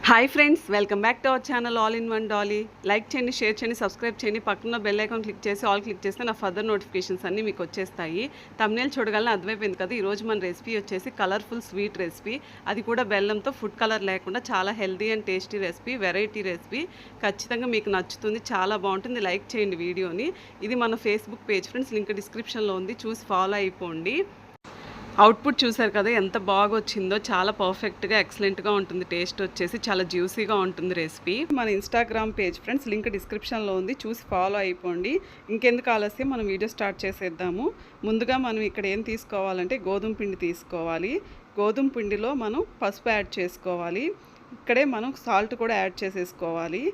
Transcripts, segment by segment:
Hi friends, welcome back to our channel all in one Dolly. Like చేయండి, share చేయండి, subscribe చేయండి. పక్కన bell icon click చేసి all click చేస్తే నా ఫర్దర్ నోటిఫికేషన్స్ అన్నీ మీకు వచ్చేస్తాయి. తమ్నేల్ చూడగానే అర్థమైపోయింది కదా, ఈరోజు మన రెసిపీ వచ్చేసి కలర్ఫుల్ స్వీట్ రెసిపీ. అది కూడా బెల్లంతో, ఫుడ్ కలర్ లేకుండా చాలా healthy and tasty recipe, variety recipe. ఖచ్చితంగా మీకు నచ్చుతుంది, చాలా బాగుంటుంది. లైక్ చేయండి వీడియోని. ఇది మన ఫేస్బుక్ పేజ్ ఫ్రెండ్స్, లింక్ డిస్క్రిప్షన్లో ఉంది, చూసి ఫాలో అయిపోండి. అవుట్పుట్ చూసారు కదా ఎంత బాగా వచ్చిందో, చాలా పర్ఫెక్ట్గా ఎక్సలెంట్గా ఉంటుంది. టేస్ట్ వచ్చేసి చాలా జ్యూసీగా ఉంటుంది రెసిపీ. మన ఇన్స్టాగ్రామ్ పేజ్ ఫ్రెండ్స్, లింక్ డిస్క్రిప్షన్లో ఉంది, చూసి ఫాలో అయిపోండి. ఇంకెందుకు ఆలస్యం, మనం వీడియో స్టార్ట్ చేసేద్దాము. ముందుగా మనం ఇక్కడ ఏం తీసుకోవాలంటే గోధుమ పిండి తీసుకోవాలి. గోధుమ పిండిలో మనం పసుపు యాడ్ చేసుకోవాలి. ఇక్కడే మనం సాల్ట్ కూడా యాడ్ చేసేసుకోవాలి.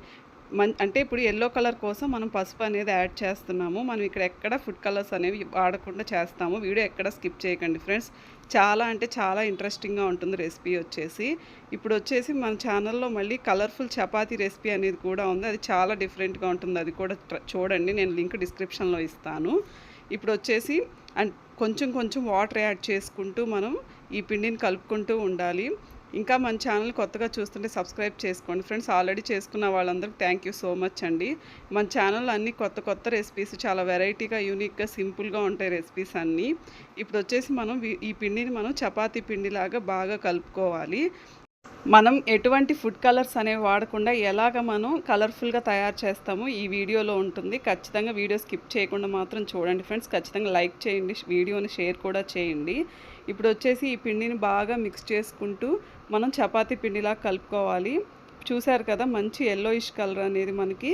అంటే ఇప్పుడు ఎల్లో కలర్ కోసం మనం పసుపు అనేది యాడ్ చేస్తున్నాము. మనం ఇక్కడ ఎక్కడ ఫుడ్ కలర్స్ అనేవి వాడకుండా చేస్తాము. వీడియో ఎక్కడ స్కిప్ చేయకండి ఫ్రెండ్స్. చాలా అంటే చాలా ఇంట్రెస్టింగ్గా ఉంటుంది రెసిపీ వచ్చేసి. ఇప్పుడు వచ్చేసి మన ఛానల్లో మళ్ళీ కలర్ఫుల్ చపాతీ రెసిపీ అనేది కూడా ఉంది. అది చాలా డిఫరెంట్గా ఉంటుంది. అది కూడా చూడండి, నేను లింక్ డిస్క్రిప్షన్లో ఇస్తాను. ఇప్పుడు వచ్చేసి కొంచెం కొంచెం వాటర్ యాడ్ చేసుకుంటూ మనం ఈ పిండిని కలుపుకుంటూ ఉండాలి. ఇంకా మన ఛానల్ కొత్తగా చూస్తుంటే సబ్స్క్రైబ్ చేసుకోండి ఫ్రెండ్స్. ఆల్రెడీ చేసుకున్న వాళ్ళందరికీ థ్యాంక్ యూ సో మచ్ అండి. మన ఛానల్లో అన్ని కొత్త కొత్త రెసిపీస్, చాలా వెరైటీగా, యూనిక్గా, సింపుల్గా ఉంటాయి రెసిపీస్ అన్నీ. ఇప్పుడు వచ్చేసి మనం ఈ పిండిని మనం చపాతీ పిండిలాగా బాగా కలుపుకోవాలి. మనం ఎటువంటి ఫుడ్ కలర్స్ అనేవి వాడకుండా ఎలాగ మనం కలర్ఫుల్గా తయారు చేస్తామో ఈ వీడియోలో ఉంటుంది. ఖచ్చితంగా వీడియో స్కిప్ చేయకుండా మాత్రం చూడండి ఫ్రెండ్స్. ఖచ్చితంగా లైక్ చేయండి, వీడియోని షేర్ కూడా చేయండి. ఇప్పుడు వచ్చేసి ఈ పిండిని బాగా మిక్స్ చేసుకుంటూ మనం చపాతీ పిండిలా కలుపుకోవాలి. చూసారు కదా, మంచి ఎల్లోయిష్ కలర్ అనేది మనకి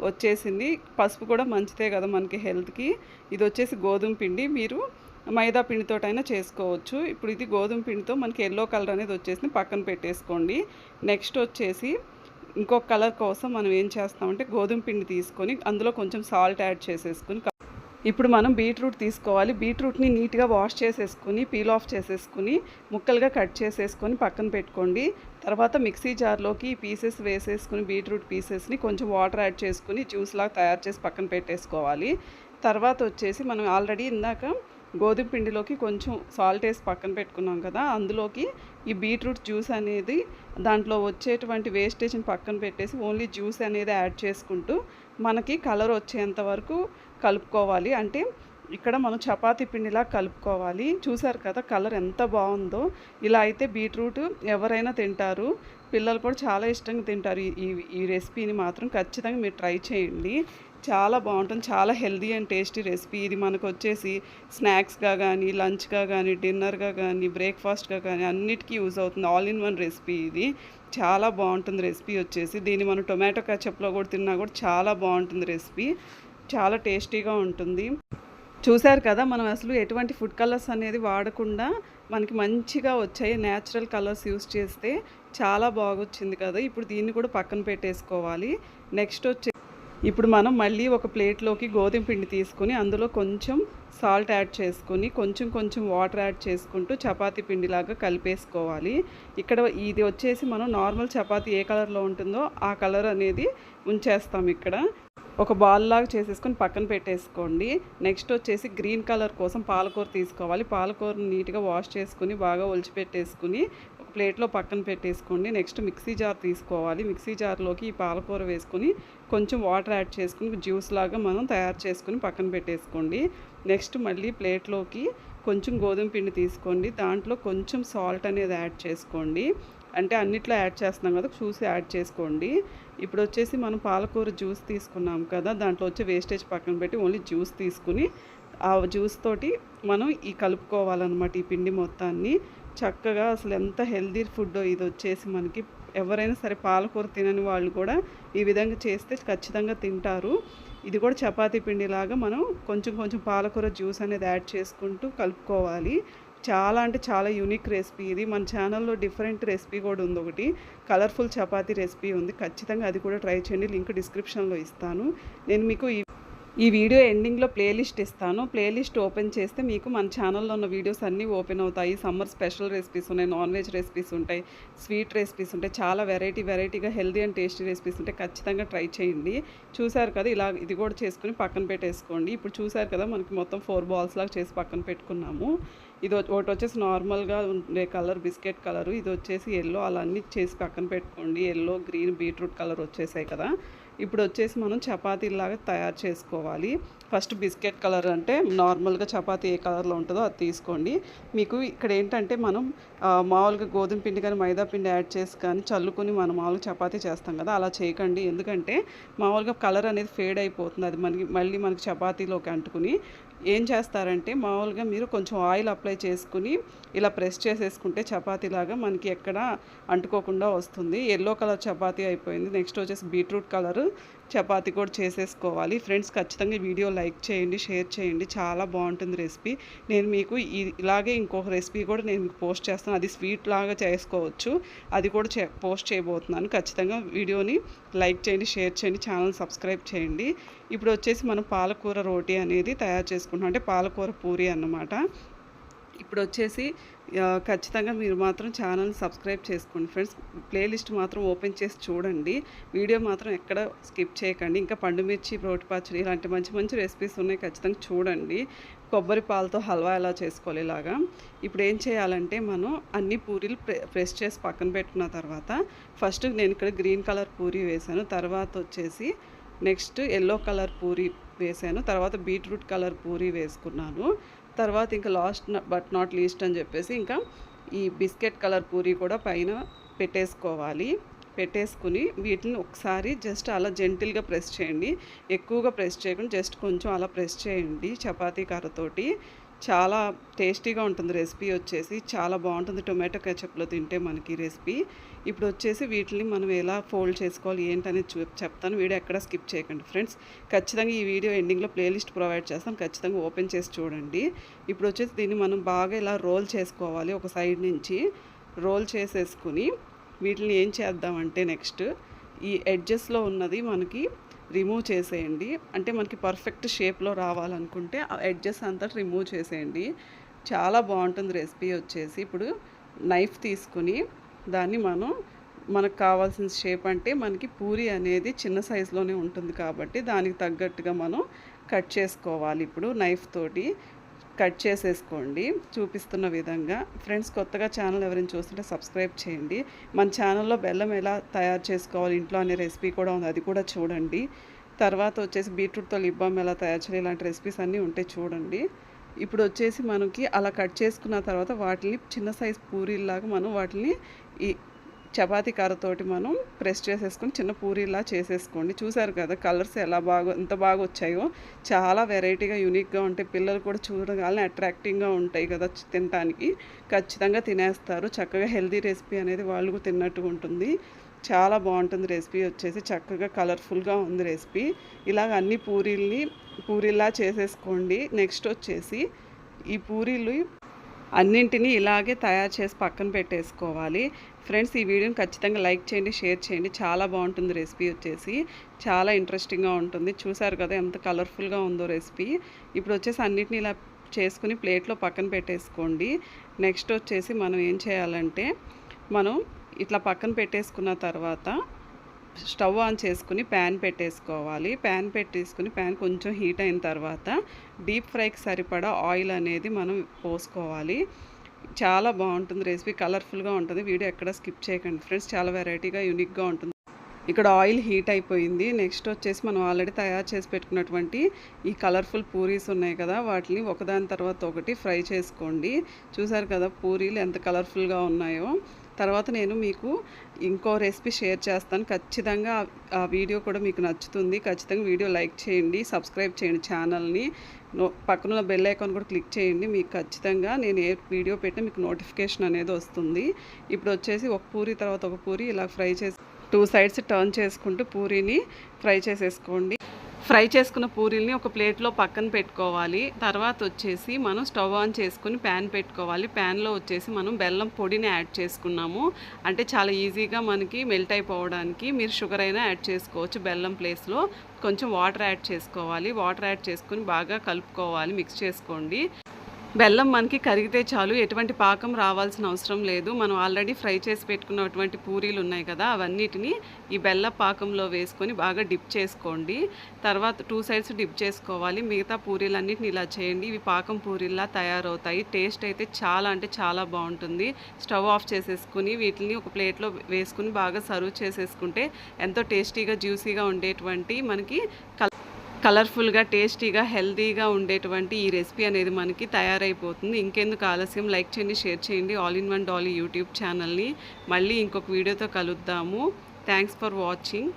వచ్చేసింది. పసుపు కూడా మంచిదే కదా మనకి హెల్త్కి. ఇది వచ్చేసి గోధుమ పిండి, మీరు మైదా పిండితోటైనా చేసుకోవచ్చు. ఇప్పుడు ఇది గోధుమ పిండితో మనకి ఎల్లో కలర్ అనేది వచ్చేసి పక్కన పెట్టేసుకోండి. నెక్స్ట్ వచ్చేసి ఇంకొక కలర్ కోసం మనం ఏం చేస్తామంటే గోధుమ పిండి తీసుకొని అందులో కొంచెం సాల్ట్ యాడ్ చేసేసుకొని ఇప్పుడు మనం బీట్రూట్ తీసుకోవాలి. బీట్రూట్ని నీట్గా వాష్ చేసేసుకుని పీల్ ఆఫ్ చేసేసుకుని ముక్కలుగా కట్ చేసేసుకొని పక్కన పెట్టుకోండి. తర్వాత మిక్సీ జార్లోకి ఈ పీసెస్ వేసేసుకుని బీట్రూట్ పీసెస్ని కొంచెం వాటర్ యాడ్ చేసుకుని జ్యూస్ లాగా తయారు చేసి పక్కన పెట్టేసుకోవాలి. తర్వాత వచ్చేసి మనం ఆల్రెడీ ఇందాక గోధుమ పిండిలోకి కొంచెం సాల్ట్ వేసి పక్కన పెట్టుకున్నాం కదా, అందులోకి ఈ బీట్రూట్ జ్యూస్ అనేది దాంట్లో వచ్చేటువంటి వేస్టేజ్ని పక్కన పెట్టేసి ఓన్లీ జ్యూస్ అనేది యాడ్ చేసుకుంటూ మనకి కలర్ వచ్చేంత వరకు కలుపుకోవాలి. అంటే ఇక్కడ మనం చపాతీ పిండిలా కలుపుకోవాలి. చూసారు కదా కలర్ ఎంత బాగుందో. ఇలా అయితే బీట్రూట్ ఎవరైనా తింటారు, పిల్లలు కూడా చాలా ఇష్టంగా తింటారు. ఈ రెసిపీని మాత్రం ఖచ్చితంగా మీరు ట్రై చేయండి, చాలా బాగుంటుంది. చాలా హెల్దీ అండ్ టేస్టీ రెసిపీ. ఇది మనకు వచ్చేసి స్నాక్స్గా కానీ, లంచ్గా కానీ, డిన్నర్గా కానీ, బ్రేక్ఫాస్ట్గా కానీ అన్నిటికీ యూజ్ అవుతుంది. ఆల్ ఇన్ వన్ రెసిపీ ఇది. చాలా బాగుంటుంది రెసిపీ వచ్చేసి. దీన్ని మనం టొమాటో కచప్లో కూడా తిన్నా కూడా చాలా బాగుంటుంది రెసిపీ. చాలా టేస్టీగా ఉంటుంది. చూశారు కదా, మనం అసలు ఎటువంటి ఫుడ్ కలర్స్ అనేది వాడకుండా మనకి మంచిగా వచ్చాయి. న్యాచురల్ కలర్స్ యూస్ చేస్తే చాలా బాగొచ్చింది కదా. ఇప్పుడు దీన్ని కూడా పక్కన పెట్టేసుకోవాలి. నెక్స్ట్ ఇప్పుడు మనం మళ్ళీ ఒక ప్లేట్లోకి గోధుమ పిండి తీసుకొని అందులో కొంచెం సాల్ట్ యాడ్ చేసుకొని కొంచెం కొంచెం వాటర్ యాడ్ చేసుకుంటూ చపాతీ పిండిలాగా కలిపేసుకోవాలి. ఇక్కడ ఇది వచ్చేసి మనం నార్మల్ చపాతీ ఏ కలర్లో ఉంటుందో ఆ కలర్ అనేది ఉంచేస్తాం. ఇక్కడ ఒక బాల్ లాగా చేసేసుకొని పక్కన పెట్టేసుకోండి. నెక్స్ట్ వచ్చేసి గ్రీన్ కలర్ కోసం పాలకూర తీసుకోవాలి. పాలకూరని నీట్గా వాష్ చేసుకుని బాగా ఒలిచిపెట్టేసుకుని ఒక ప్లేట్లో పక్కన పెట్టేసుకోండి. నెక్స్ట్ మిక్సీ జార్ తీసుకోవాలి. మిక్సీ జార్లోకి ఈ పాలకూర వేసుకొని కొంచెం వాటర్ యాడ్ చేసుకుని జ్యూస్ లాగా మనం తయారు చేసుకుని పక్కన పెట్టేసుకోండి. నెక్స్ట్ మళ్ళీ ప్లేట్లోకి కొంచెం గోధుమ పిండి తీసుకోండి. దాంట్లో కొంచెం సాల్ట్ అనేది యాడ్ చేసుకోండి. అంటే అన్నిట్లో యాడ్ చేస్తున్నాం కదా, చూసి యాడ్ చేసుకోండి. ఇప్పుడు వచ్చేసి మనం పాలకూర జ్యూస్ తీసుకున్నాం కదా, దాంట్లో వచ్చి వేస్టేజ్ పక్కన పెట్టి ఓన్లీ జ్యూస్ తీసుకుని ఆ జ్యూస్ తోటి మనం కలుపుకోవాలన్నమాట ఈ పిండి మొత్తాన్ని చక్కగా. అసలు ఎంత హెల్దీ ఫుడ్ ఇది వచ్చేసి మనకి. ఎవరైనా సరే పాలకూర తినని వాళ్ళు కూడా ఈ విధంగా చేస్తే ఖచ్చితంగా తింటారు. ఇది కూడా చపాతీ పిండిలాగా మనం కొంచెం కొంచెం పాలకూర జ్యూస్ అనేది యాడ్ చేసుకుంటూ కలుపుకోవాలి. చాలా అంటే చాలా యూనిక్ రెసిపీ ఇది. మన ఛానల్లో డిఫరెంట్ రెసిపీ కూడా ఉంది, ఒకటి కలర్ఫుల్ చపాతీ రెసిపీ ఉంది. ఖచ్చితంగా అది కూడా ట్రై చేయండి, లింక్ డిస్క్రిప్షన్లో ఇస్తాను. నేను మీకు ఈ వీడియో ఎండింగ్లో ప్లేలిస్ట్ ఇస్తాను. ప్లేలిస్ట్ ఓపెన్ చేస్తే మీకు మన ఛానల్లో ఉన్న వీడియోస్ అన్నీ ఓపెన్ అవుతాయి. సమ్మర్ స్పెషల్ రెసిపీస్ ఉన్నాయి, నాన్ వెజ్ రెసిపీస్ ఉంటాయి, స్వీట్ రెసిపీస్ ఉంటాయి, చాలా వెరైటీగా హెల్దీ అండ్ టేస్టీ రెసిపీస్ ఉంటాయి. ఖచ్చితంగా ట్రై చేయండి. చూసారు కదా, ఇలా ఇది కూడా చేసుకుని పక్కన పెట్టేసుకోండి. ఇప్పుడు చూసారు కదా, మనకి మొత్తం 4 బాల్స్ లాగా చేసి పక్కన పెట్టుకున్నాము. ఇది ఒకటి వచ్చేసి నార్మల్గా ఉండే కలర్ బిస్కెట్ కలరు, ఇది వచ్చేసి ఎల్లో. అలా అన్నీ చేసి పక్కన పెట్టుకోండి. ఎల్లో, గ్రీన్, బీట్రూట్ కలర్ వచ్చేసాయి కదా. ఇప్పుడు వచ్చేసి మనం చపాతీలాగా తయారు చేసుకోవాలి. ఫస్ట్ బిస్కెట్ కలర్ అంటే నార్మల్గా చపాతీ ఏ కలర్లో ఉంటుందో అది తీసుకోండి. మీకు ఇక్కడ ఏంటంటే మనం మామూలుగా గోధుమ పిండి కానీ మైదా పిండి యాడ్ చేసి కానీ చల్లుకొని మనం మామూలుగా చపాతీ చేస్తాం కదా, అలా చేయకండి. ఎందుకంటే మామూలుగా కలర్ అనేది ఫేడ్ అయిపోతుంది, అది మళ్ళీ మనకి చపాతీలోకి అంటుకుని. ఏం చేస్తారంటే మామూలుగా మీరు కొంచెం ఆయిల్ అప్లై చేసుకుని ఇలా ప్రెస్ చేసేసుకుంటే చపాతీలాగా మనకి ఎక్కడ అంటుకోకుండా వస్తుంది. ఎల్లో కలర్ చపాతీ అయిపోయింది. నెక్స్ట్ వచ్చేసి బీట్రూట్ కలర్ చపాతీ కూడా చేసేసుకోవాలి. ఫ్రెండ్స్ ఖచ్చితంగా వీడియో లైక్ చేయండి, షేర్ చేయండి. చాలా బాగుంటుంది రెసిపీ. నేను మీకు ఇలాగే ఇంకొక రెసిపీ కూడా నేను మీకు పోస్ట్ చేస్తాను. అది స్వీట్ లాగా చేసుకోవచ్చు, అది కూడా పోస్ట్ చేయబోతున్నాను. ఖచ్చితంగా వీడియోని లైక్ చేయండి, షేర్ చేయండి, ఛానల్ సబ్స్క్రైబ్ చేయండి. ఇప్పుడు వచ్చేసి మనం పాలకూర రోటీ అనేది తయారు చేసుకుంటాం, అంటే పాలకూర పూరి అన్నమాట. ఇప్పుడు వచ్చేసి ఖచ్చితంగా మీరు మాత్రం ఛానల్ని సబ్స్క్రైబ్ చేసుకోండి ఫ్రెండ్స్. ప్లేలిస్ట్ మాత్రం ఓపెన్ చేసి చూడండి, వీడియో మాత్రం ఎక్కడ స్కిప్ చేయకండి. ఇంకా పండుమిర్చి, రోటి పచ్చడి ఇలాంటి మంచి మంచి రెసిపీస్ ఉన్నాయి, ఖచ్చితంగా చూడండి. కొబ్బరి పాలతో హల్వా ఎలా చేసుకోవాలి ఇలాగా. ఇప్పుడు ఏం చేయాలంటే మనం అన్ని పూరీలు ప్రెస్ చేసి పక్కన పెట్టుకున్న తర్వాత ఫస్ట్ నేను ఇక్కడ గ్రీన్ కలర్ పూరీ వేసాను, తర్వాత వచ్చేసి నెక్స్ట్ ఎల్లో కలర్ పూరీ వేసాను, తర్వాత బీట్రూట్ కలర్ పూరీ వేసుకున్నాను. తర్వాత ఇంకా లాస్ట్ బట్ నాట్ లీస్ట్ అని చెప్పేసి ఇంకా ఈ బిస్కెట్ కలర్ పూరీ కూడా పైన పెట్టేసుకుని వీటిని ఒకసారి జస్ట్ అలా జెంటిల్గా ప్రెస్ చేయండి. ఎక్కువగా ప్రెస్ చేయకుండా జస్ట్ కొంచెం అలా ప్రెస్ చేయండి చపాతీ కర్రతోటి. చాలా టేస్టీగా ఉంటుంది రెసిపీ వచ్చేసి, చాలా బాగుంటుంది టొమాటో కెచప్లో తింటే మనకి రెసిపీ. ఇప్పుడు వచ్చేసి వీటిని మనం ఎలా ఫోల్డ్ చేసుకోవాలి ఏంటనేది చెప్తాను, వీడియో ఎక్కడ స్కిప్ చేయకండి ఫ్రెండ్స్. ఖచ్చితంగా ఈ వీడియో ఎండింగ్లో ప్లేలిస్ట్ ప్రొవైడ్ చేస్తాం, ఖచ్చితంగా ఓపెన్ చేసి చూడండి. ఇప్పుడు వచ్చేసి దీన్ని మనం బాగా ఇలా రోల్ చేసుకోవాలి. ఒక సైడ్ నుంచి రోల్ చేసేసుకుని వీటిని ఏం చేద్దామంటే నెక్స్ట్ ఈ ఎడ్జెస్లో ఉన్నది మనకి రిమూవ్ చేసేయండి. అంటే మనకి పర్ఫెక్ట్ షేప్లో రావాలనుకుంటే ఆ ఎడ్జెస్ అంతా రిమూవ్ చేసేయండి. చాలా బాగుంటుంది రెసిపీ వచ్చేసి. ఇప్పుడు నైఫ్ తీసుకుని దాన్ని మనకు కావాల్సిన షేప్, అంటే మనకి పూరి అనేది చిన్న సైజులోనే ఉంటుంది కాబట్టి దానికి తగ్గట్టుగా మనం కట్ చేసుకోవాలి. ఇప్పుడు నైఫ్ తోటి కట్ చేసేసుకోండి చూపిస్తున్న విధంగా. ఫ్రెండ్స్ కొత్తగా ఛానల్ ఎవరైనా చూస్తుంటే సబ్స్క్రైబ్ చేయండి. మన ఛానల్లో బెల్లం ఎలా తయారు చేసుకోవాలి ఇంట్లో అనే రెసిపీ కూడా ఉంది, అది కూడా చూడండి. తర్వాత వచ్చేసి బీట్రూట్తో లిప్ బామ్ ఎలా తయారు చేయాలి, ఇలాంటి రెసిపీస్ అన్నీ ఉంటే చూడండి. ఇప్పుడు వచ్చేసి మనకి అలా కట్ చేసుకున్న తర్వాత వాటిని చిన్న సైజ్ పూరీలాగా మనం వాటిని ఈ చపాతీ కర్రతోటి మనం ప్రెస్ చేసేసుకొని చిన్న పూరీలా చేసేసుకోండి. చూసారు కదా కలర్స్ ఎంత బాగా వచ్చాయో, చాలా వెరైటీగా యూనిక్గా ఉంటాయి. పిల్లలు కూడా చూడగానే అట్రాక్టింగ్గా ఉంటాయి కదా తినడానికి, ఖచ్చితంగా తినేస్తారు. చక్కగా హెల్తీ రెసిపీ అనేది వాళ్ళు తిన్నట్టుగా ఉంటుంది. చాలా బాగుంటుంది రెసిపీ వచ్చేసి, చక్కగా కలర్ఫుల్గా ఉంది రెసిపీ. ఇలాగ అన్ని పూరీలా చేసేసుకోండి. నెక్స్ట్ వచ్చేసి ఈ పూరీలు అన్నింటినీ ఇలాగే తయారు చేసి పక్కన పెట్టేసుకోవాలి. ఫ్రెండ్స్ ఈ వీడియోని ఖచ్చితంగా లైక్ చేయండి, షేర్ చేయండి. చాలా బాగుంటుంది రెసిపీ వచ్చేసి, చాలా ఇంట్రెస్టింగ్గా ఉంటుంది. చూసారు కదా ఎంత కలర్ఫుల్గా ఉందో రెసిపీ. ఇప్పుడు వచ్చేసి అన్నిటిని ఇలా చేసుకుని ప్లేట్లో పక్కన పెట్టేసుకోండి. నెక్స్ట్ వచ్చేసి మనం ఏం చేయాలంటే మనం ఇట్లా పక్కన పెట్టేసుకున్న తర్వాత స్టవ్ ఆన్ చేసుకుని ప్యాన్ పెట్టేసుకోవాలి. ప్యాన్ కొంచెం హీట్ అయిన తర్వాత డీప్ ఫ్రైకి సరిపడా ఆయిల్ అనేది మనం పోసుకోవాలి. చాలా బాగుంటుంది రెసిపీ, కలర్ఫుల్గా ఉంటుంది. వీడియో ఎక్కడ స్కిప్ చేయకండి ఫ్రెండ్స్, చాలా వెరైటీగా యూనిక్గా ఉంటుంది. ఇక్కడ ఆయిల్ హీట్ అయిపోయింది. నెక్స్ట్ వచ్చేసి మనం ఆల్రెడీ తయారు చేసి పెట్టుకున్నటువంటి ఈ కలర్ఫుల్ పూరీస్ ఉన్నాయి కదా, వాటిని ఒకదాని తర్వాత ఒకటి ఫ్రై చేసుకోండి. చూసారు కదా పూరీలు ఎంత కలర్ఫుల్గా ఉన్నాయో. తర్వాత నేను మీకు ఇంకో రెసిపీ షేర్ చేస్తాను, ఖచ్చితంగా ఆ వీడియో కూడా మీకు నచ్చుతుంది. ఖచ్చితంగా వీడియో లైక్ చేయండి, సబ్స్క్రైబ్ చేయండి ఛానల్ని, పక్కన బెల్ ఐకాన్ కూడా క్లిక్ చేయండి. మీకు ఖచ్చితంగా నేను ఏ వీడియో పెట్టినా మీకు నోటిఫికేషన్ అనేది వస్తుంది. ఇప్పుడు వచ్చేసి ఒక పూరి తర్వాత ఒక పూరి ఇలా ఫ్రై చేసి 2 సైడ్స్ టర్న్ చేసుకుంటూ పూరీని ఫ్రై చేసేసుకోండి. ఫ్రై చేసుకున్న పూరీల్ని ఒక ప్లేట్లో పక్కన పెట్టుకోవాలి. తర్వాత వచ్చేసి మనం స్టవ్ ఆన్ చేసుకుని ప్యాన్ పెట్టుకోవాలి. ప్యాన్లో వచ్చేసి మనం బెల్లం పొడిని యాడ్ చేసుకున్నాము, అంటే చాలా ఈజీగా మనకి మెల్ట్ అయిపోవడానికి. మీరు షుగర్ అయినా యాడ్ చేసుకోవచ్చు. బెల్లం ప్లేస్లో కొంచెం వాటర్ యాడ్ చేసుకోవాలి. వాటర్ యాడ్ చేసుకుని బాగా కలుపుకోవాలి, మిక్స్ చేసుకోండి. బెల్లం మనకి కరిగితే చాలు. ఎటువంటి పాకం రావాల్సిన అవసరం లేదు. మనం ఆల్రెడీ ఫ్రై చేసి పెట్టుకున్నటువంటి పూరీలు ఉన్నాయి కదా! అవన్నిటిని ఈ బెల్ల పాకంలో వేసుకొని బాగా డిప్ చేసుకోండి. తర్వాత 2 సైడ్స్ డిప్ చేసుకోవాలి. మిగతా పూరీలన్నిటిని ఇలా చేయండి. ఇవి పాకం పూరీల్లా తయారవుతాయి. టేస్ట్ అయితే చాలా అంటే చాలా బావుంటుంది. స్టవ్ ఆఫ్ చేసేసుకొని వీటిని ఒక ప్లేట్‌లో వేసుకొని బాగా సర్వ్ చేసేసుకుంటే ఎంతో టేస్టీగా, జ్యూసీగా ఉండేటువంటి మనకి కలర్ఫుల్‌గా, టేస్టీగా, హెల్తీగా ఉండేటువంటి ఈ రెసిపీ అనేది మనకి తయారైపోతుంది. ఇంకెందుకు ఆలస్యం, లైక్ చేయండి, షేర్ చేయండి. All in one Dolly YouTube ఛానల్‌ని. మళ్ళీ ఇంకొక వీడియోతో కలుద్దాము. Thanks for watching.